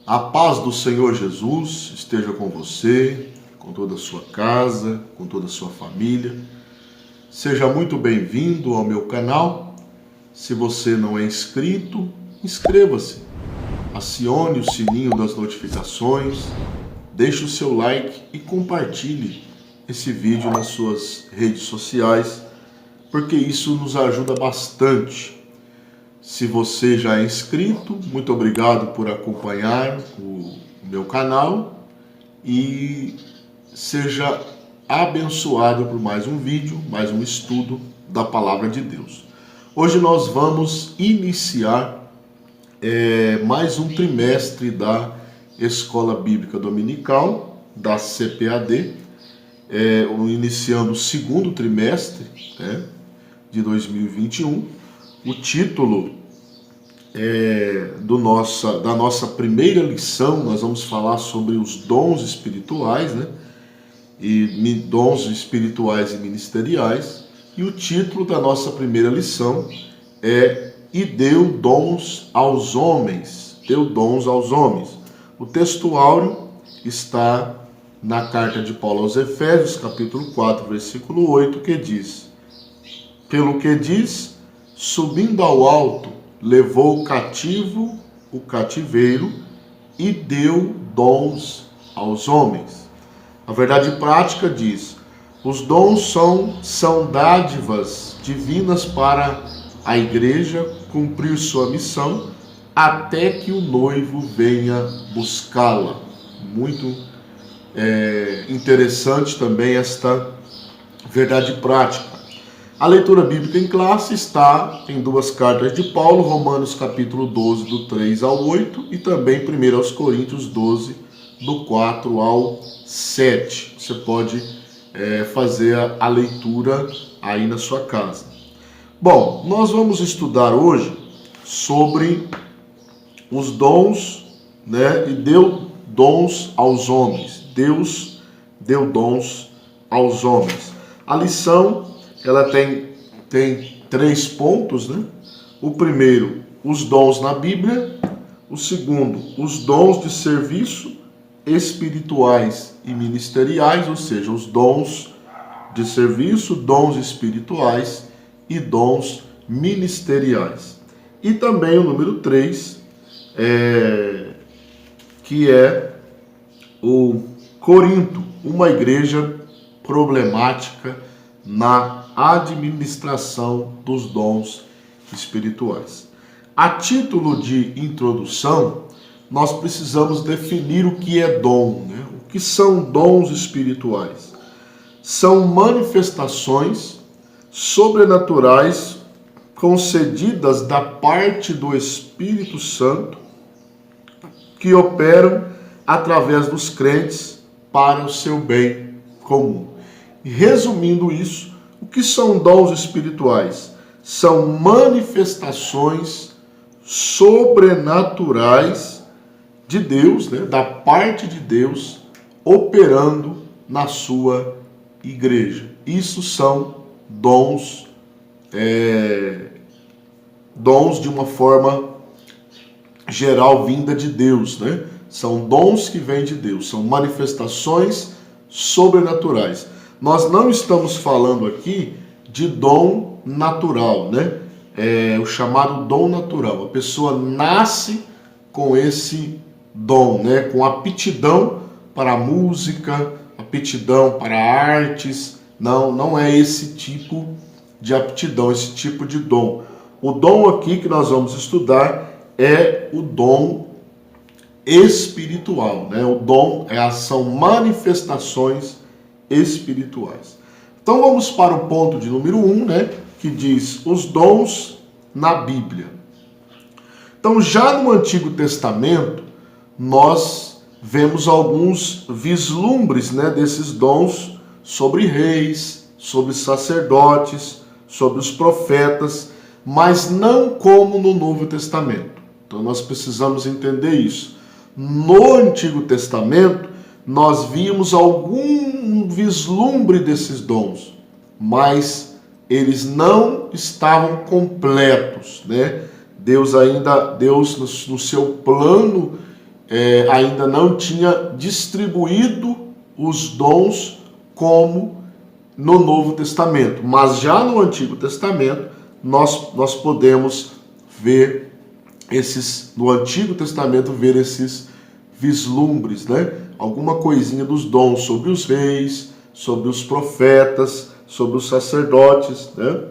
A paz do Senhor Jesus esteja com você, com toda a sua casa, com toda a sua família. Seja muito bem-vindo ao meu canal. Se você não é inscrito, inscreva-se. Acione o sininho das notificações, deixe o seu like e compartilhe esse vídeo nas suas redes sociais, porque isso nos ajuda bastante. Se você já é inscrito, muito obrigado por acompanhar o meu canal e seja abençoado por mais um vídeo, mais um estudo da Palavra de Deus. Hoje nós vamos iniciar mais um trimestre da Escola Bíblica Dominical, da CPAD, iniciando o segundo trimestre de 2021. O título da nossa primeira lição, nós vamos falar sobre os dons espirituais, e dons espirituais e ministeriais. E o título da nossa primeira lição é "E deu dons aos homens", deu dons aos homens. O texto áureo está na carta de Paulo aos Efésios, capítulo 4, versículo 8, que diz: "Pelo que diz, subindo ao alto, levou cativo o cativeiro e deu dons aos homens." A verdade prática diz: os dons são dádivas divinas para a igreja cumprir sua missão até que o noivo venha buscá-la. Muito interessante também esta verdade prática. A leitura bíblica em classe está em duas cartas de Paulo, Romanos capítulo 12, do 3 ao 8, e também 1 aos Coríntios 12, do 4 ao 7. Você pode fazer a leitura aí na sua casa. Bom, nós vamos estudar hoje sobre os dons, e deu dons aos homens. Deus deu dons aos homens. A lição, ela tem 3 pontos, O primeiro, os dons na Bíblia. O segundo, os dons de serviço espirituais e ministeriais, ou seja, os dons de serviço, dons espirituais e dons ministeriais. E também o número 3, que é o Corinto, uma igreja problemática na administração dos dons espirituais. A título de introdução, nós precisamos definir o que é dom. O que são dons espirituais? São manifestações sobrenaturais concedidas da parte do Espírito Santo que operam através dos crentes para o seu bem comum. Resumindo isso, o que são dons espirituais? São manifestações sobrenaturais de Deus, da parte de Deus, operando na sua igreja. Isso são dons, dons de uma forma geral vinda de Deus, São dons que vêm de Deus, são manifestações sobrenaturais. Nós não estamos falando aqui de dom natural, o chamado dom natural. A pessoa nasce com esse dom, com aptidão para a música, aptidão para artes. Não é esse tipo de aptidão, esse tipo de dom. O dom aqui que nós vamos estudar é o dom espiritual, O dom são manifestações espirituais. Então vamos para o ponto de número 1, que diz os dons na Bíblia. Então já no Antigo Testamento nós vemos alguns vislumbres, desses dons sobre reis, sobre sacerdotes, sobre os profetas, mas não como no Novo Testamento. Então nós precisamos entender isso. No Antigo Testamento nós vimos algum vislumbre desses dons, mas eles não estavam completos, Deus no seu plano ainda não tinha distribuído os dons como no Novo Testamento. Mas já no Antigo Testamento, nós podemos ver no Antigo Testamento, ver esses vislumbres, né? Alguma coisinha dos dons sobre os reis, sobre os profetas, sobre os sacerdotes, né?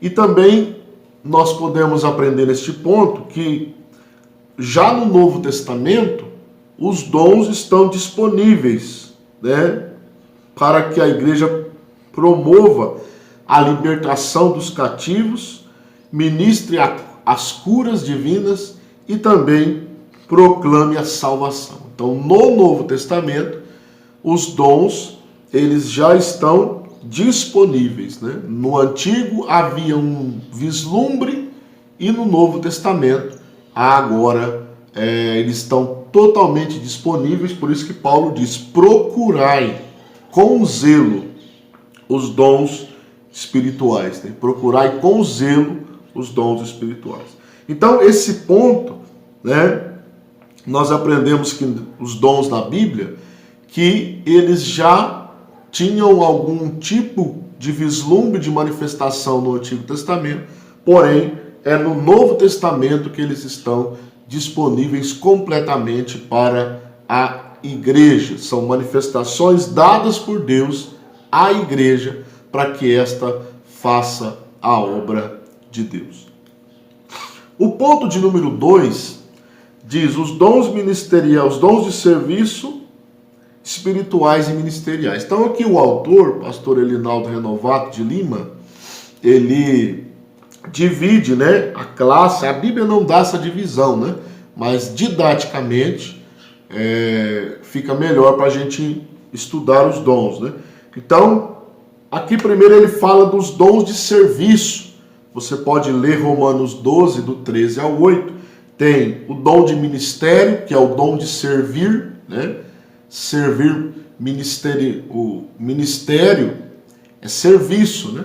E também nós podemos aprender neste ponto que já no Novo Testamento os dons estão disponíveis, né? Para que a igreja promova a libertação dos cativos, ministre as curas divinas e também proclame a salvação. Então, no Novo Testamento, os dons, eles já estão disponíveis, né? No Antigo havia um vislumbre e no Novo Testamento, agora, eles estão totalmente disponíveis. Por isso que Paulo diz: procurai com zelo os dons espirituais, né? Procurai com zelo os dons espirituais. Então, esse ponto, né, nós aprendemos que os dons da Bíblia, que eles já tinham algum tipo de vislumbre de manifestação no Antigo Testamento, porém, é no Novo Testamento que eles estão disponíveis completamente para a igreja. São manifestações dadas por Deus à igreja para que esta faça a obra de Deus. O ponto de número 2 diz: os dons ministeriais, os dons de serviço espirituais e ministeriais. Então aqui o autor, pastor Elinaldo Renovato de Lima, ele divide, né, a classe. A Bíblia não dá essa divisão, né, mas didaticamente fica melhor para a gente estudar os dons, né. Então, aqui primeiro ele fala dos dons de serviço. Você pode ler Romanos 12, do 13 ao 8. Tem o dom de ministério, que é o dom de servir, né? Servir, o ministério é serviço, né?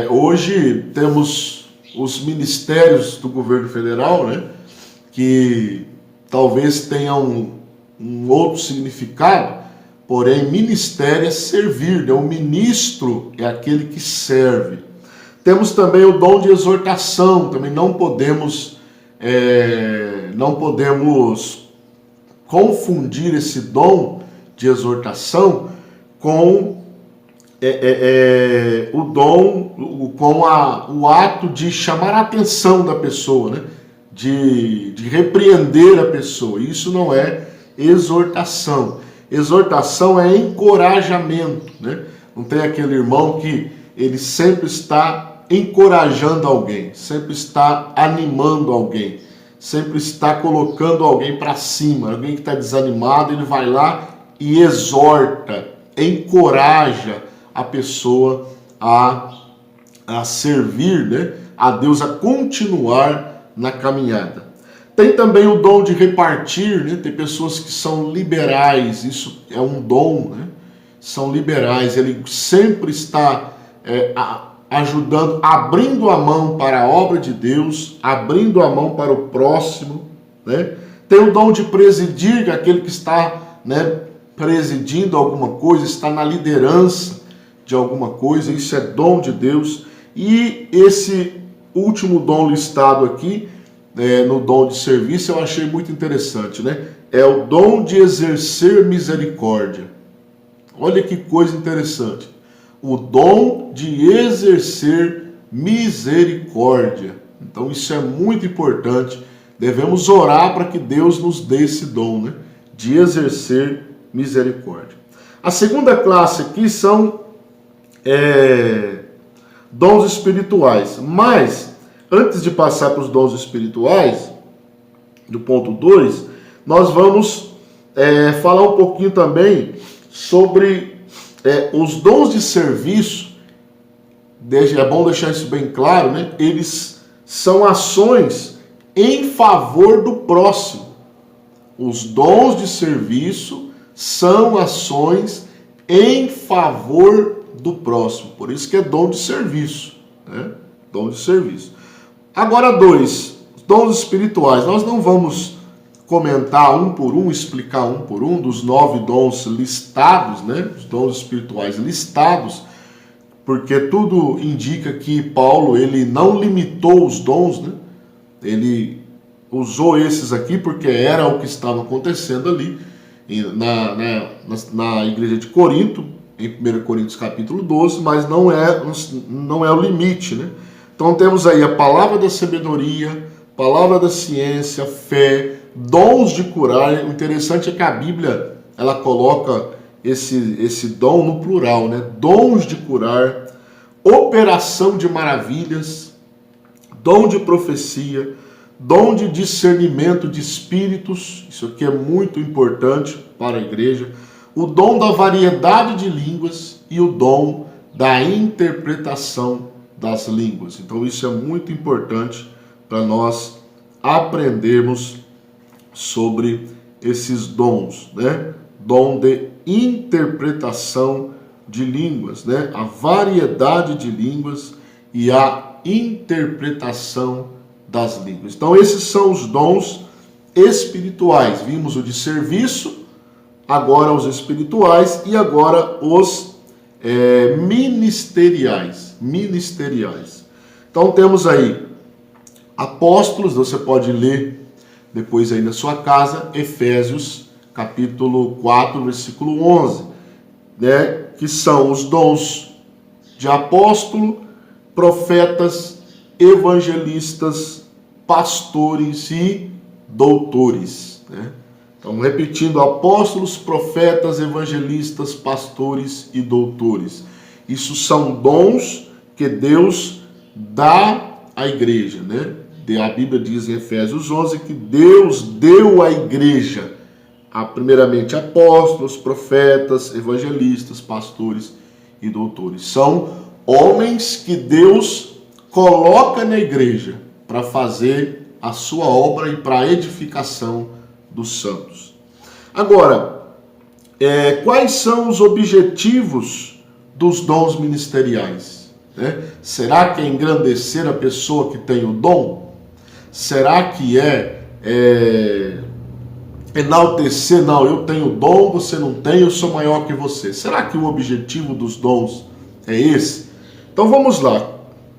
Hoje temos os ministérios do governo federal, né? Que talvez tenham um outro significado, porém ministério é servir, né? O ministro é aquele que serve. Temos também o dom de exortação. Também não podemos confundir esse dom de exortação com o ato de chamar a atenção da pessoa, né? De repreender a pessoa. Isso não é exortação. Exortação é encorajamento, né? Não tem aquele irmão que ele sempre está encorajando alguém, sempre está animando alguém, sempre está colocando alguém para cima. Alguém que está desanimado, ele vai lá e exorta, encoraja a pessoa a servir, né, a Deus, a continuar na caminhada. Tem também o dom de repartir, né? Tem pessoas que são liberais, isso é um dom, né? São liberais, ele sempre está ajudando, abrindo a mão para a obra de Deus, abrindo a mão para o próximo, né? Tem o dom de presidir, aquele que está, né, presidindo alguma coisa, está na liderança de alguma coisa, isso é dom de Deus. E esse último dom listado aqui, no dom de serviço, eu achei muito interessante, né? É o dom de exercer misericórdia. Olha que coisa interessante. O dom de exercer misericórdia. Então isso é muito importante. Devemos orar para que Deus nos dê esse dom, né, de exercer misericórdia. A segunda classe aqui são dons espirituais. Mas, antes de passar para os dons espirituais, do ponto 2, nós vamos falar um pouquinho também sobre os dons de serviço. É bom deixar isso bem claro, né? Eles são ações em favor do próximo. Os dons de serviço são ações em favor do próximo. Por isso que é dom de serviço, né? Dom de serviço. Agora 2, dons espirituais. Nós não vamos comentar um por um, explicar um por um dos 9 dons listados, né? Os dons espirituais listados, porque tudo indica que Paulo, ele não limitou os dons, né? Ele usou esses aqui porque era o que estava acontecendo ali na igreja de Corinto, em 1 Coríntios capítulo 12, mas não é o limite, né? Então temos aí a palavra da sabedoria, palavra da ciência, fé, dons de curar. O interessante é que a Bíblia, ela coloca esse dom no plural, né? Dons de curar, operação de maravilhas, dom de profecia, dom de discernimento de espíritos, isso aqui é muito importante para a igreja, o dom da variedade de línguas e o dom da interpretação das línguas. Então isso é muito importante para nós aprendermos sobre esses dons, né? Dom de interpretação de línguas, né? A variedade de línguas e a interpretação das línguas. Então esses são os dons espirituais. Vimos o de serviço, agora os espirituais e agora os ministeriais. Então temos aí apóstolos, você pode ler depois aí na sua casa, Efésios capítulo 4, versículo 11, né? Que são os dons de apóstolo, profetas, evangelistas, pastores e doutores, né? Então, repetindo, apóstolos, profetas, evangelistas, pastores e doutores. Isso são dons que Deus dá à igreja, né? A Bíblia diz em Efésios 11 que Deus deu à igreja, primeiramente, apóstolos, profetas, evangelistas, pastores e doutores. São homens que Deus coloca na igreja para fazer a sua obra e para a edificação dos santos. Agora, quais são os objetivos dos dons ministeriais, né? Será que é engrandecer a pessoa que tem o dom? Será que enaltecer? Não, eu tenho dom, você não tem, eu sou maior que você. Será que o objetivo dos dons é esse? Então vamos lá.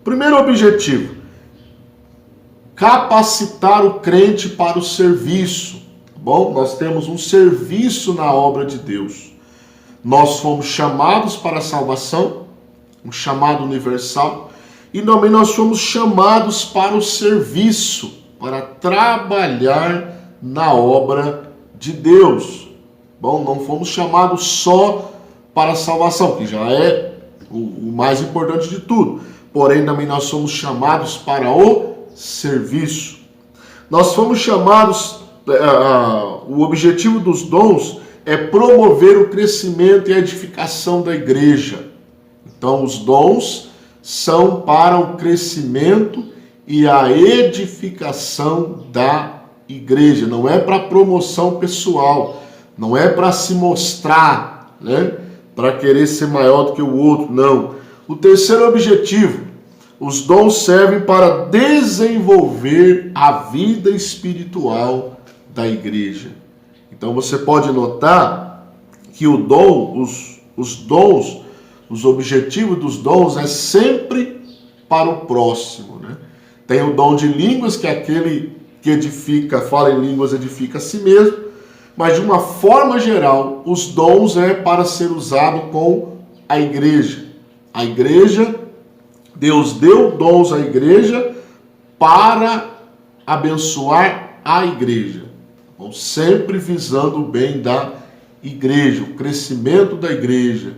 Primeiro objetivo: capacitar o crente para o serviço. Bom, nós temos um serviço na obra de Deus. Nós fomos chamados para a salvação, um chamado universal, e também nós fomos chamados para o serviço, para trabalhar na obra de Deus. Bom, não fomos chamados só para a salvação, que já é o mais importante de tudo. Porém, também nós somos chamados para o serviço. Nós fomos chamados, o objetivo dos dons é promover o crescimento e a edificação da igreja. Então, os dons são para o crescimento e a edificação da igreja. Não é para promoção pessoal, não é para se mostrar, né? Para querer ser maior do que o outro, não. O terceiro objetivo: os dons servem para desenvolver a vida espiritual da igreja. Então você pode notar que o dom, os dons, os objetivos dos dons é sempre para o próximo, né? Tem o dom de línguas, que é aquele que edifica, fala em línguas, edifica a si mesmo, mas de uma forma geral, os dons é para ser usado com a igreja. A igreja, Deus deu dons à igreja para abençoar a igreja. Bom, sempre visando o bem da igreja, o crescimento da igreja,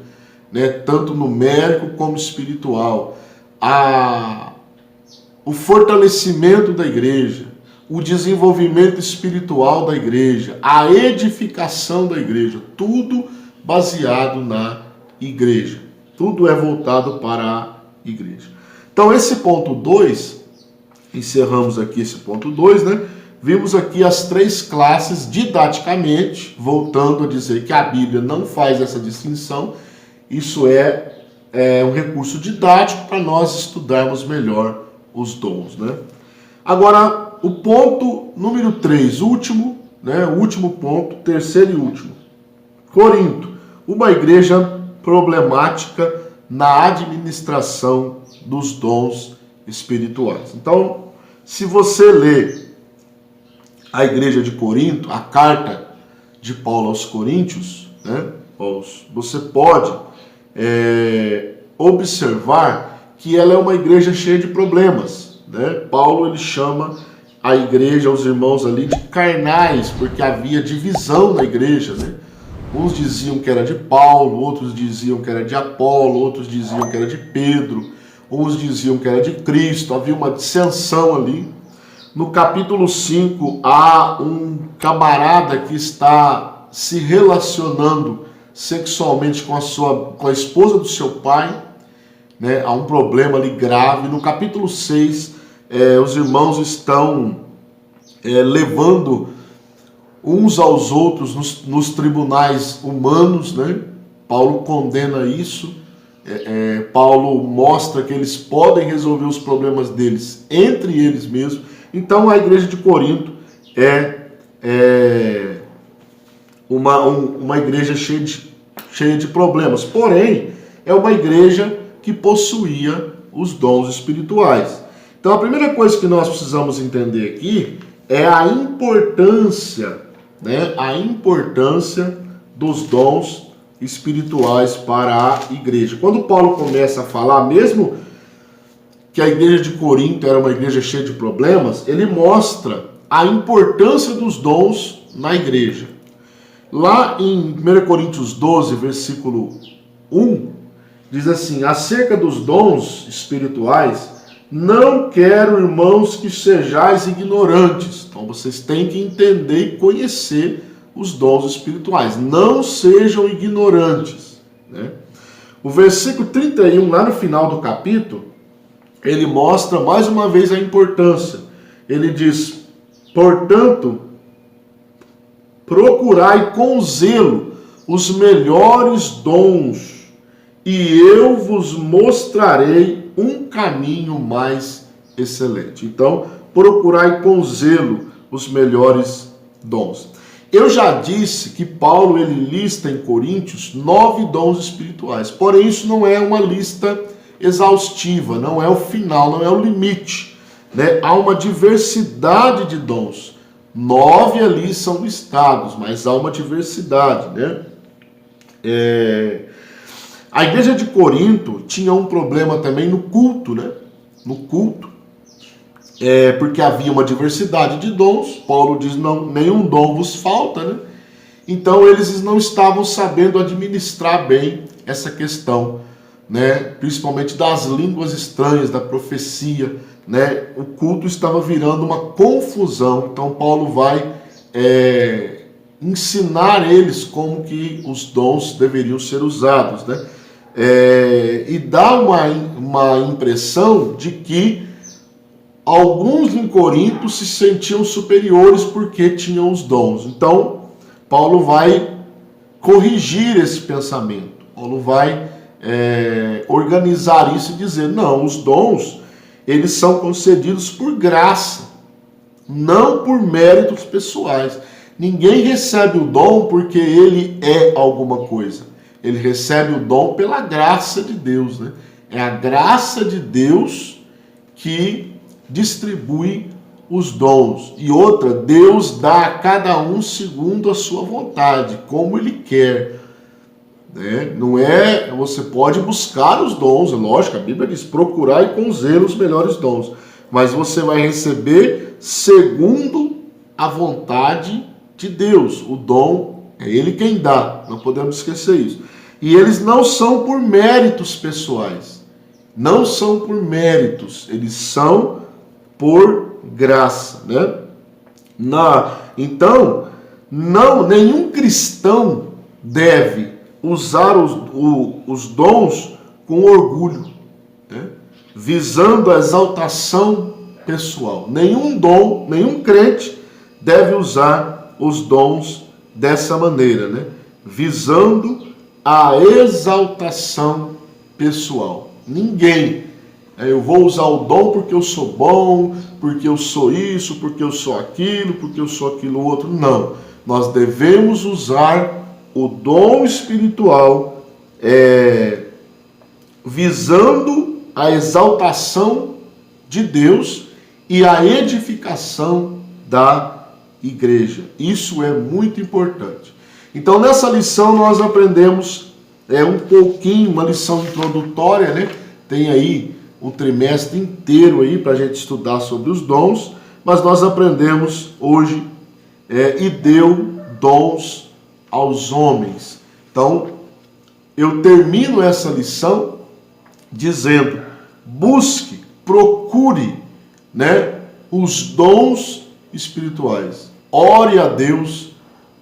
né, tanto numérico como espiritual, o fortalecimento da igreja, o desenvolvimento espiritual da igreja, a edificação da igreja, tudo baseado na igreja. Tudo é voltado para a igreja. Então esse ponto 2, encerramos aqui esse ponto 2, né? Vimos aqui as 3 classes didaticamente, voltando a dizer que a Bíblia não faz essa distinção. Isso é um recurso didático para nós estudarmos melhor os dons, né? Agora, o ponto número 3, último, né? O último ponto, terceiro e último. Corinto, uma igreja problemática na administração dos dons espirituais. Então, se você ler a igreja de Corinto, a carta de Paulo aos Coríntios, né? Você pode observar que ela é uma igreja cheia de problemas, né? Paulo ele chama a igreja, os irmãos ali, de carnais, porque havia divisão na igreja, né? Uns diziam que era de Paulo, outros diziam que era de Apolo, outros diziam que era de Pedro, uns diziam que era de Cristo, havia uma dissensão ali. No capítulo 5, há um camarada que está se relacionando sexualmente com a esposa do seu pai, né? Há um problema ali grave. No capítulo 6, os irmãos estão levando uns aos outros nos tribunais humanos, né? Paulo condena isso. Paulo mostra que eles podem resolver os problemas deles entre eles mesmos. Então a igreja de Corinto é uma igreja cheia de problemas, porém é uma igreja que possuía os dons espirituais. Então a primeira coisa que nós precisamos entender aqui é a importância, né, a importância dos dons espirituais para a igreja. Quando Paulo começa a falar, mesmo que a igreja de Corinto era uma igreja cheia de problemas, ele mostra a importância dos dons na igreja. Lá em 1 Coríntios 12, versículo 1, diz assim: acerca dos dons espirituais, não quero, irmãos, que sejais ignorantes. Então vocês têm que entender e conhecer os dons espirituais. Não sejam ignorantes, né? O versículo 31, lá no final do capítulo, ele mostra mais uma vez a importância. Ele diz: portanto, procurai com zelo os melhores dons, e eu vos mostrarei um caminho mais excelente. Então, procurai com zelo os melhores dons. Eu já disse que Paulo ele lista em Coríntios 9 dons espirituais, porém isso não é uma lista exaustiva, não é o final, não é o limite, né? Há uma diversidade de dons. 9 ali são listados, mas há uma diversidade, né? A igreja de Corinto tinha um problema também no culto, né? No culto, porque havia uma diversidade de dons. Paulo diz: não, nenhum dom vos falta, né? Então eles não estavam sabendo administrar bem essa questão, né? Principalmente das línguas estranhas, da profecia, né? O culto estava virando uma confusão. Então Paulo vai ensinar eles como que os dons deveriam ser usados, né? E dá uma impressão de que alguns em Corinto se sentiam superiores porque tinham os dons. Então Paulo vai corrigir esse pensamento. Paulo vai organizar isso e dizer: não, os dons eles são concedidos por graça, não por méritos pessoais. Ninguém recebe o dom porque ele é alguma coisa. Ele recebe o dom pela graça de Deus, né? É a graça de Deus que distribui os dons. E outra, Deus dá a cada um segundo a sua vontade, como Ele quer, né? Não é, você pode buscar os dons, é lógico, a Bíblia diz: procurai com zelo os melhores dons, mas você vai receber segundo a vontade de Deus. O dom é Ele quem dá, não podemos esquecer isso. E eles não são por méritos pessoais, não são por méritos, eles são por graça, né? Então, nenhum cristão deve usar os dons com orgulho, né? Visando a exaltação pessoal. Nenhum crente deve usar os dons dessa maneira, né? Visando a exaltação pessoal. Ninguém. Eu vou usar o dom porque eu sou bom, porque eu sou isso, porque eu sou aquilo, porque eu sou aquilo outro. Não. Nós devemos usar o dom espiritual visando a exaltação de Deus e a edificação da igreja. Isso é muito importante. Então, nessa lição nós aprendemos um pouquinho, uma lição introdutória, né? Tem aí um trimestre inteiro aí para a gente estudar sobre os dons, mas nós aprendemos hoje e deu dons aos homens. Então, eu termino essa lição dizendo: busque, procure, né, os dons espirituais. Ore a Deus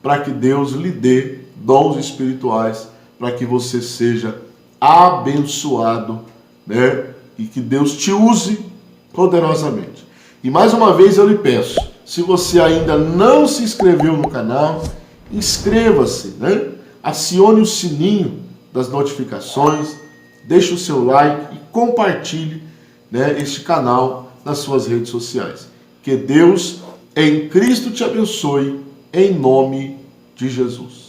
para que Deus lhe dê dons espirituais, para que você seja abençoado, né, e que Deus te use poderosamente. E mais uma vez eu lhe peço, se você ainda não se inscreveu no canal, inscreva-se, né? Acione o sininho das notificações, deixe o seu like e compartilhe, né, este canal nas suas redes sociais. Que Deus em Cristo te abençoe, em nome de Jesus.